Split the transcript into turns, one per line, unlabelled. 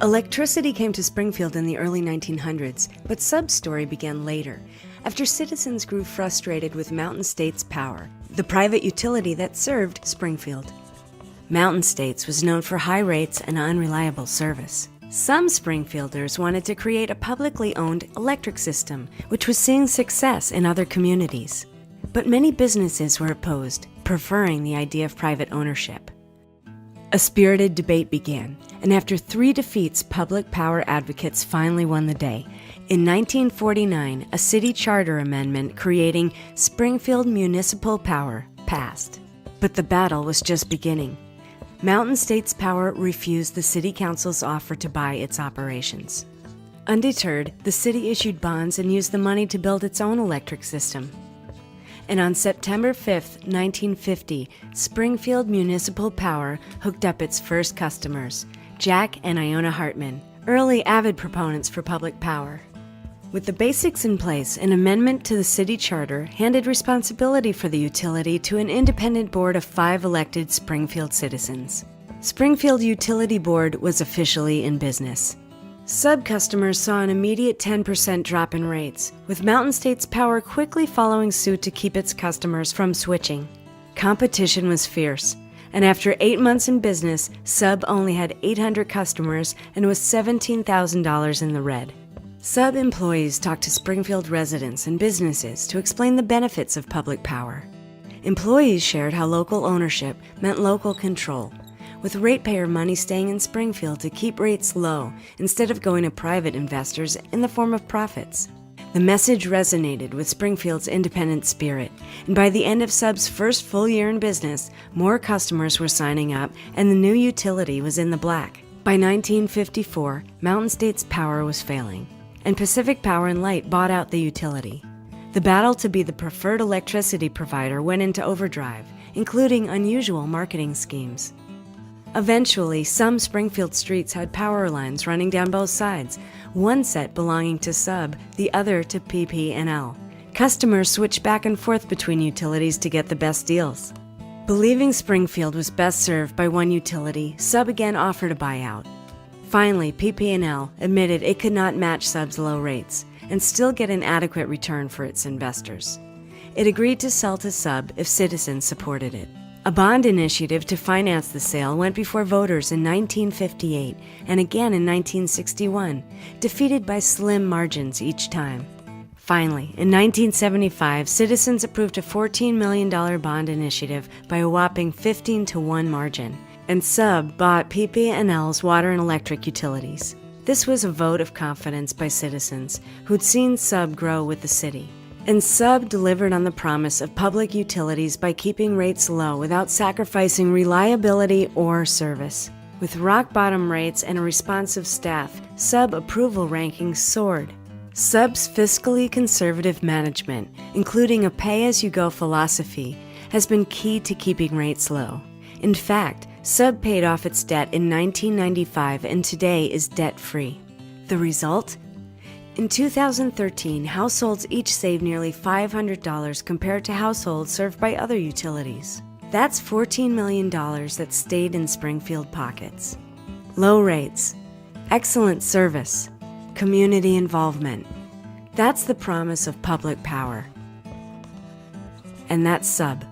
Electricity came to Springfield in the early 1900s, but Sub's story began later, after citizens grew frustrated with Mountain States Power, the private utility that served Springfield. Mountain States was known for high rates and unreliable service. Some Springfielders wanted to create a publicly owned electric system, which was seeing success in other communities. But many businesses were opposed, preferring the idea of private ownership. A spirited debate began, and after 3 defeats, public power advocates finally won the day. In 1949, a city charter amendment creating Springfield Municipal Power passed. But the battle was just beginning. Mountain States Power refused the city council's offer to buy its operations. Undeterred, the city issued bonds and used the money to build its own electric system. And on September 5, 1950, Springfield Municipal Power hooked up its first customers, Jack and Iona Hartman, early avid proponents for public power. With the basics in place, an amendment to the city charter handed responsibility for the utility to an independent board of 5 elected Springfield citizens. Springfield Utility Board was officially in business. Sub customers saw an immediate 10% drop in rates, with Mountain States Power quickly following suit to keep its customers from switching. Competition was fierce, and after 8 months in business, Sub only had 800 customers and was $17,000 in the red. Sub employees talked to Springfield residents and businesses to explain the benefits of public power. Employees shared how local ownership meant local control, with ratepayer money staying in Springfield to keep rates low instead of going to private investors in the form of profits. The message resonated with Springfield's independent spirit, and by the end of Sub's first full year in business, more customers were signing up and the new utility was in the black. By 1954, Mountain States Power was failing, and Pacific Power and Light bought out the utility. The battle to be the preferred electricity provider went into overdrive, including unusual marketing schemes. Eventually, some Springfield streets had power lines running down both sides, one set belonging to Sub, the other to PP&L. Customers switched back and forth between utilities to get the best deals. Believing Springfield was best served by one utility, Sub again offered a buyout. Finally, PP&L admitted it could not match Sub's low rates and still get an adequate return for its investors. It agreed to sell to Sub if citizens supported it. A bond initiative to finance the sale went before voters in 1958 and again in 1961, defeated by slim margins each time. Finally, in 1975, citizens approved a $14 million bond initiative by a whopping 15-to-1 margin, and Sub bought PP&L's water and electric utilities. This was a vote of confidence by citizens who'd seen Sub grow with the city. And Sub delivered on the promise of public utilities by keeping rates low without sacrificing reliability or service. With rock-bottom rates and a responsive staff, Sub approval rankings soared. Sub's fiscally conservative management, including a pay-as-you-go philosophy, has been key to keeping rates low. In fact, Sub paid off its debt in 1995 and today is debt-free. The result? In 2013, households each saved nearly $500 compared to households served by other utilities. That's $14 million that stayed in Springfield pockets. Low rates, excellent service, community involvement. That's the promise of public power. And that's Sub.